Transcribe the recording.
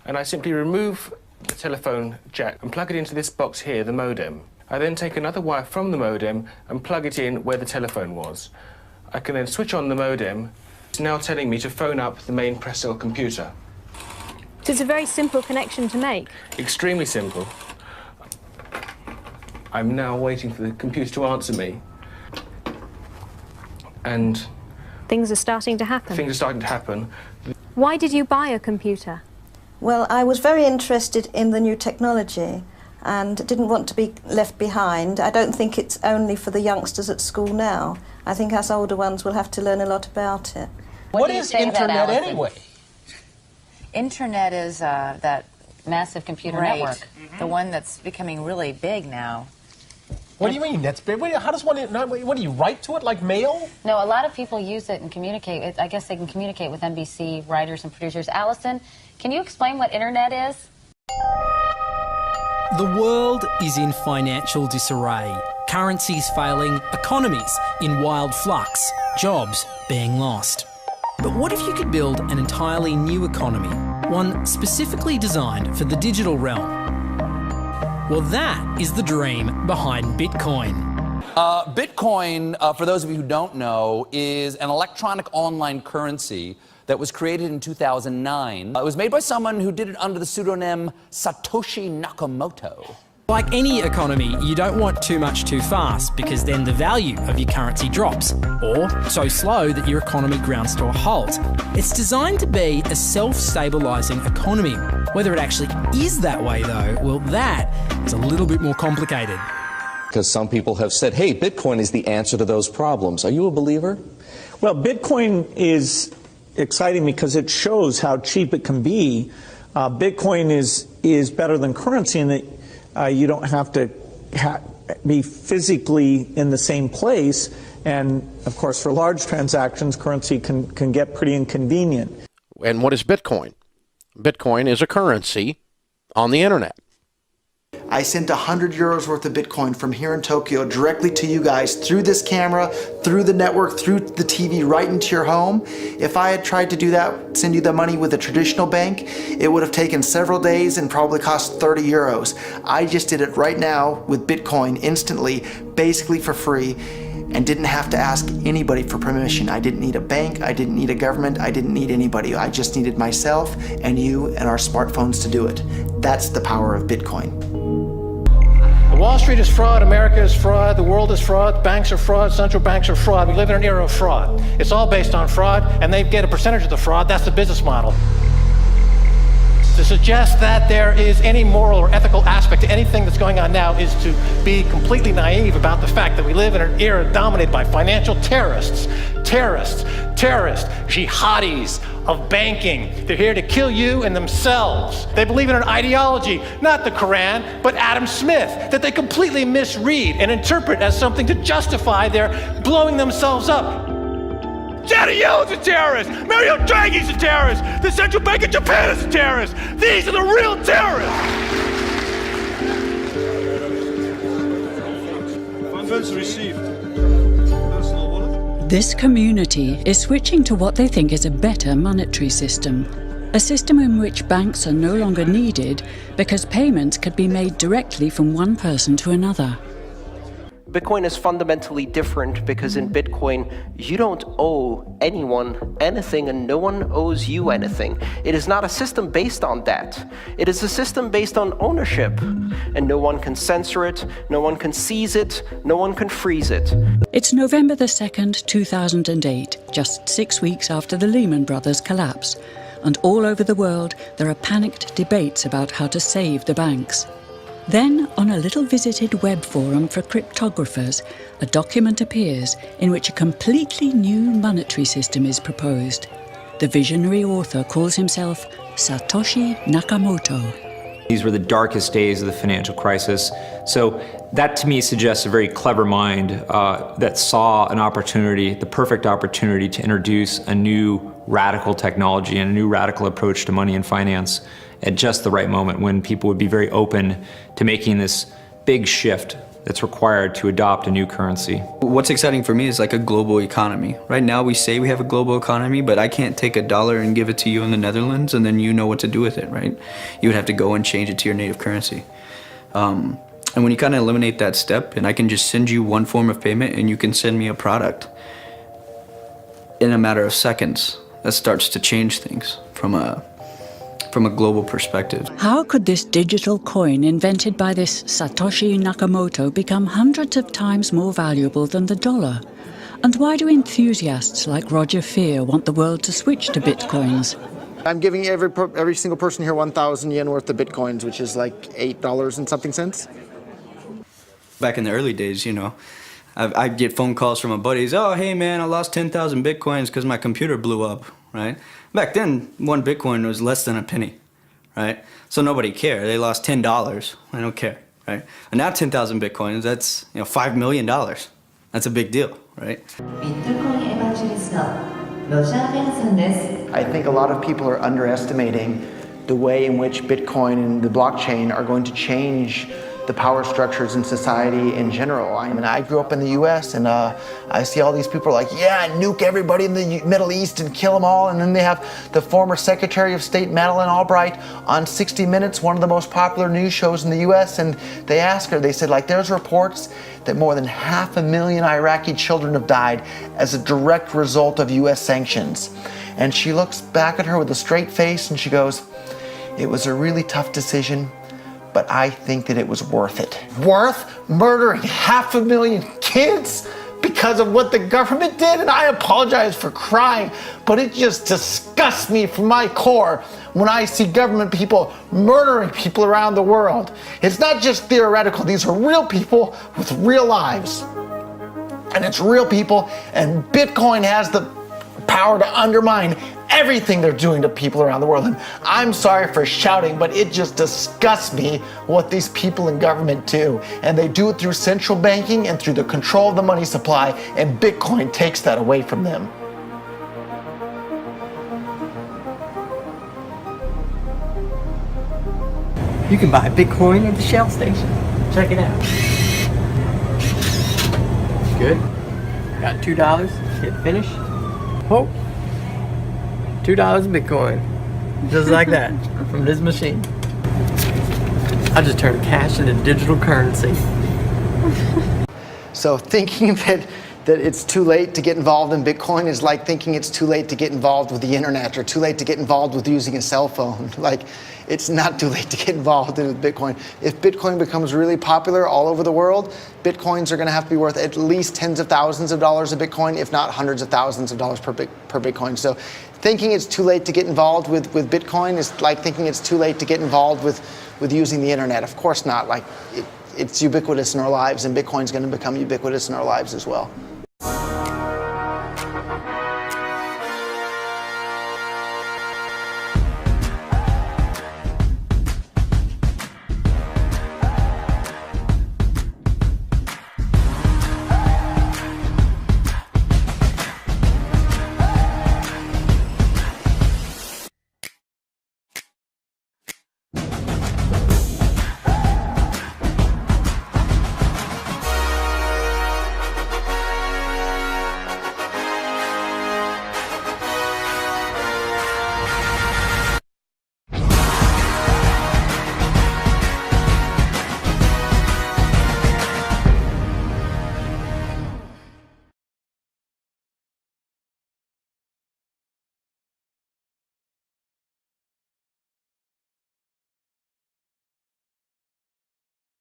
and I simply remove the telephone jack and plug it into this box here, the modem. I then take another wire from the modem and plug it in where the telephone was. I can then switch on the modem. It's now telling me to phone up the main press cell computer. So it's a very simple connection to make. Extremely simple. I'm now waiting for the computer to answer me. And things are starting to happen. Things are starting to happen. Why did you buy a computer? Well, I was very interested in the new technology and didn't want to be left behind. I don't think it's only for the youngsters at school now. I think us older ones will have to learn a lot about it. What is Internet anyway? Internet is that massive computer network, the one that's becoming really big now. What do you mean? That's big. How does one? What do you write to it like mail? No, a lot of people use it and communicate. I guess they can communicate with NBC writers and producers. Allison, can you explain what Internet is? The world is in financial disarray. Currencies failing, economies in wild flux, jobs being lost. But what if you could build an entirely new economy, one specifically designed for the digital realm? Well, that is the dream behind Bitcoin. Bitcoin, for those of you who don't know, is an electronic online currency that was created in 2009. It was made by someone who did it under the pseudonym Satoshi Nakamoto. Like any economy, you don't want too much too fast, because then the value of your currency drops, or so slow that your economy grounds to a halt. It's designed to be a self-stabilizing economy. Whether it actually is that way, though, well, that is a little bit more complicated. Because some people have said, hey, Bitcoin is the answer to those problems. Are you a believer? Well, Bitcoin is exciting because it shows how cheap it can be. Bitcoin is better than currency in that you don't have to be physically in the same place. And, of course, for large transactions, currency can get pretty inconvenient. And what is Bitcoin? Bitcoin is a currency on the Internet. I sent 100 euros worth of Bitcoin from here in Tokyo directly to you guys through this camera, through the network, through the TV, right into your home. If I had tried to do that, send you the money with a traditional bank, it would have taken several days and probably cost 30 euros. I just did it right now with Bitcoin instantly, basically for free, and didn't have to ask anybody for permission. I didn't need a bank, I didn't need a government, I didn't need anybody. I just needed myself and you and our smartphones to do it. That's the power of Bitcoin. Wall Street is fraud, America is fraud, the world is fraud, banks are fraud, central banks are fraud. We live in an era of fraud. It's all based on fraud, and they get a percentage of the fraud. That's the business model. To suggest that there is any moral or ethical aspect to anything that's going on now is to be completely naive about the fact that we live in an era dominated by financial terrorists, jihadis of banking. They're here to kill you and themselves. They believe in an ideology, not the Quran, but Adam Smith, that they completely misread and interpret as something to justify their blowing themselves up. Janet Yellen's a terrorist! Mario Draghi's a terrorist! The Central Bank of Japan is a terrorist! These are the real terrorists! Funds received. This community is switching to what they think is a better monetary system. A system in which banks are no longer needed because payments could be made directly from one person to another. Bitcoin is fundamentally different because in Bitcoin, you don't owe anyone anything and no one owes you anything. It is not a system based on debt. It is a system based on ownership. And no one can censor it, no one can seize it, no one can freeze it. It's November the 2nd, 2008, just 6 weeks after the Lehman Brothers collapse. And all over the world, there are panicked debates about how to save the banks. Then, on a little visited web forum for cryptographers, a document appears in which a completely new monetary system is proposed. The visionary author calls himself Satoshi Nakamoto. These were the darkest days of the financial crisis. So that to me suggests a very clever mind that saw an opportunity, the perfect opportunity to introduce a new radical technology and a new radical approach to money and finance at just the right moment when people would be very open to making this big shift that's required to adopt a new currency. What's exciting for me is like a global economy. Right now we say we have a global economy, but I can't take $1 and give it to you in the Netherlands and then you know what to do with it, right? You would have to go and change it to your native currency. And when you kind of eliminate that step, and I can just send you one form of payment and you can send me a product in a matter of seconds, that starts to change things from a global perspective. How could this digital coin invented by this Satoshi Nakamoto become hundreds of times more valuable than the dollar? And why do enthusiasts like Roger Ver want the world to switch to bitcoins? I'm giving every single person here 1,000 yen worth of bitcoins, which is like $8 and something cents. Back in the early days, you know, I'd get phone calls from my buddies, oh, hey man, I lost 10,000 bitcoins because my computer blew up, right? Back then, one bitcoin was less than a penny, right? So nobody cared. They lost $10. I don't care, right? And now 10,000 bitcoins, that's, you know, $5 million. That's a big deal, right? I think a lot of people are underestimating the way in which Bitcoin and the blockchain are going to change the power structures in society in general. I mean, I grew up in the US and I see all these people like, yeah, nuke everybody in the Middle East and kill them all. And then they have the former Secretary of State, Madeleine Albright, on 60 Minutes, one of the most popular news shows in the US. And they asked her, they said, like, there's reports that more than 500,000 Iraqi children have died as a direct result of US sanctions. And she looks back at her with a straight face and she goes, it was a really tough decision, but I think that it was worth it. Worth murdering 500,000 kids because of what the government did? And I apologize for crying, but it just disgusts me from my core when I see government people murdering people around the world. It's not just theoretical, these are real people with real lives. And it's real people, and Bitcoin has the power to undermine everything they're doing to people around the world. And I'm sorry for shouting, but it just disgusts me what these people in government do. And they do it through central banking and through the control of the money supply, and Bitcoin takes that away from them. You can buy Bitcoin at the Shell station. Check it out. Good. Got $2. Hit finish. Oh. $2 Bitcoin. Just like that. From this machine. I just turned cash into digital currency. So thinking that it's too late to get involved in Bitcoin is like thinking it's too late to get involved with the internet or too late to get involved with using a cell phone. Like, it's not too late to get involved in Bitcoin. If Bitcoin becomes really popular all over the world, Bitcoins are going to have to be worth at least tens of thousands of dollars a Bitcoin, if not hundreds of thousands of dollars per Bitcoin. So thinking it's too late to get involved with Bitcoin is like thinking it's too late to get involved with using the internet. Of course not. Like, it's ubiquitous in our lives, and Bitcoin's going to become ubiquitous in our lives as well.